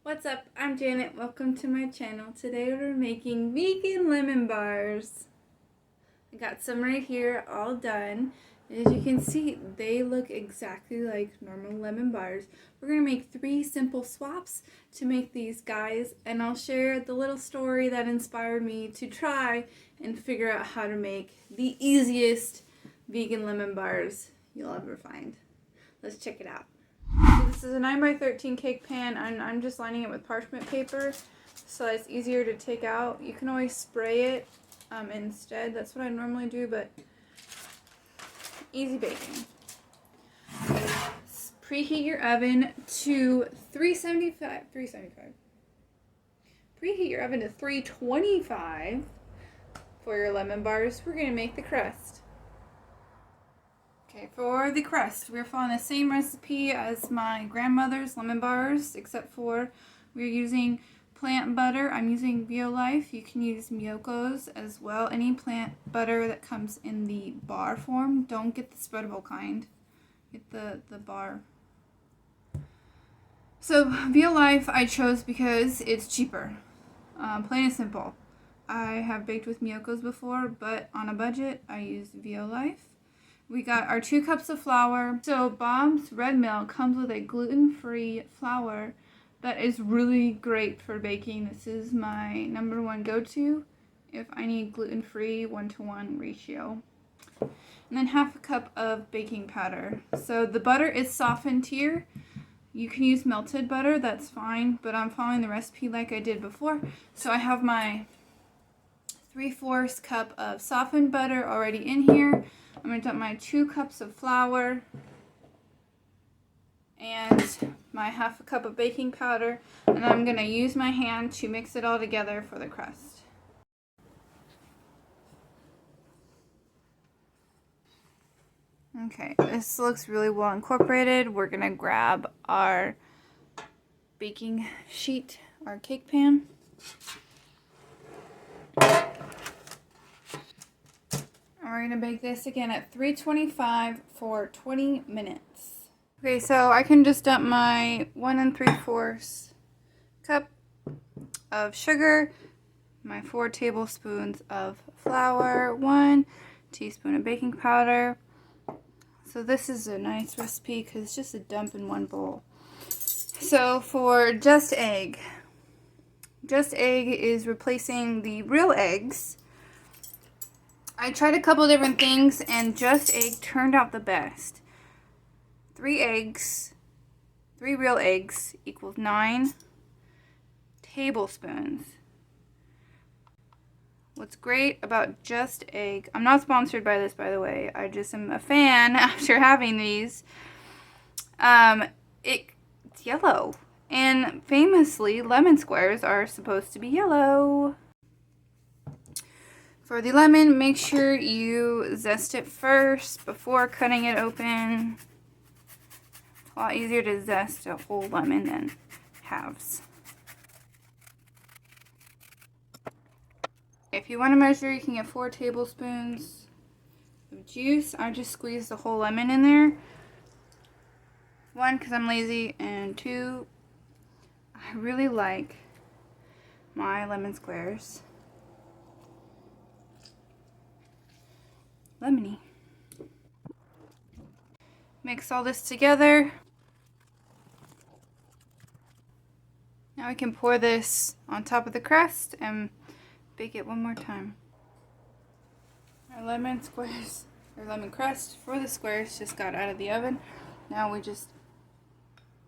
What's up? I'm Janet. Welcome to my channel. Today we're making vegan lemon bars. I got some right here all done. As you can see, they look exactly like normal lemon bars. We're going to make 3 simple swaps to make these guys, and I'll share the little story that inspired me to try and figure out how to make the easiest vegan lemon bars you'll ever find. Let's check it out. So this is a 9x13 cake pan, and I'm just lining it with parchment paper so it's easier to take out. You can always spray it instead. That's what I normally do, but easy baking. Preheat your oven to 375. Preheat your oven to 325 for your lemon bars. We're going to make the crust. Okay, for the crust, we're following the same recipe as my grandmother's lemon bars, except for we're using plant butter. I'm using Violife. You can use Miyoko's as well. Any plant butter that comes in the bar form. Don't get the spreadable kind. Get the bar. So Violife I chose because it's cheaper. Plain and simple. I have baked with Miyoko's before, but on a budget, I used Violife. We got our 2 cups of flour. So Bob's Red Mill comes with a gluten-free flour that is really great for baking. This is my #1 go-to if I need gluten-free 1-to-1 ratio. And then half a cup of baking powder. So the butter is softened here. You can use melted butter, that's fine, but I'm following the recipe like I did before. So I have my 3/4 cup of softened butter already in here. I'm going to dump my 2 cups of flour and my half a cup of baking powder, and I'm going to use my hand to mix it all together for the crust. Okay, this looks really well incorporated. We're going to grab our baking sheet, our cake pan. We're going to bake this again at 325 for 20 minutes. Okay, so I can just dump my 1 3/4 cup of sugar, my 4 tablespoons of flour, 1 teaspoon of baking powder. So this is a nice recipe because it's just a dump in one bowl. So for Just Egg. Just Egg is replacing the real eggs. I tried a couple different things, and Just Egg turned out the best. 3 eggs, 3 real eggs equals 9 tablespoons. What's great about Just Egg, I'm not sponsored by this, by the way. I just am a fan after having these. It's yellow, and famously, lemon squares are supposed to be yellow. For the lemon, make sure you zest it first before cutting it open. It's a lot easier to zest a whole lemon than halves. If you want to measure, you can get 4 tablespoons of juice. I just squeezed the whole lemon in there. 1, because I'm lazy, and 2, I really like my lemon squares lemony. Mix all this together. Now we can pour this on top of the crust and bake it one more time. Our lemon squares, or lemon crust for the squares, just got out of the oven. Now we just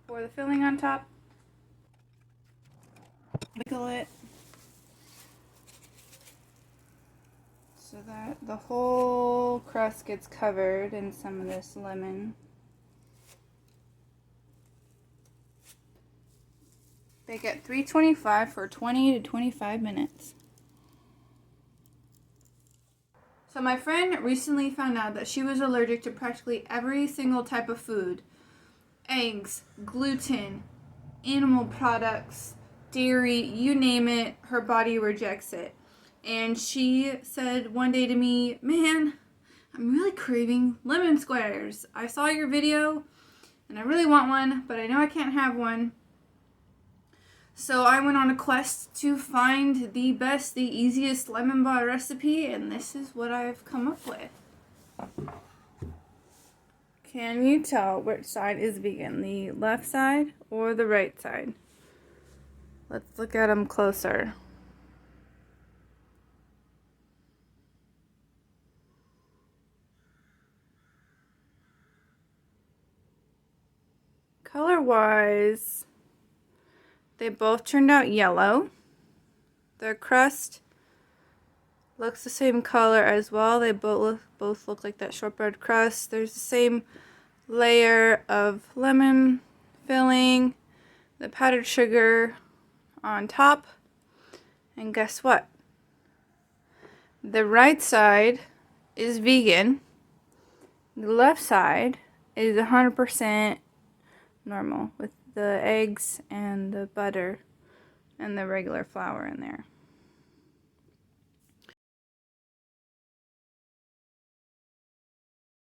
pour the filling on top, wiggle it so that the whole crust gets covered in some of this lemon. Bake at 325 for 20 to 25 minutes. So my friend recently found out that she was allergic to practically every single type of food. Eggs, gluten, animal products, dairy, you name it, her body rejects it. And she said one day to me, "Man, I'm really craving lemon squares. I saw your video and I really want one, but I know I can't have one." So I went on a quest to find the best, the easiest lemon bar recipe, and this is what I've come up with. Can you tell which side is vegan, the left side or the right side? Let's look at them closer. Color-wise, they both turned out yellow. The crust looks the same color as well. They both look like that shortbread crust. There's the same layer of lemon filling, the powdered sugar on top. And guess what? The right side is vegan. The left side is 100% normal with the eggs and the butter and the regular flour in there.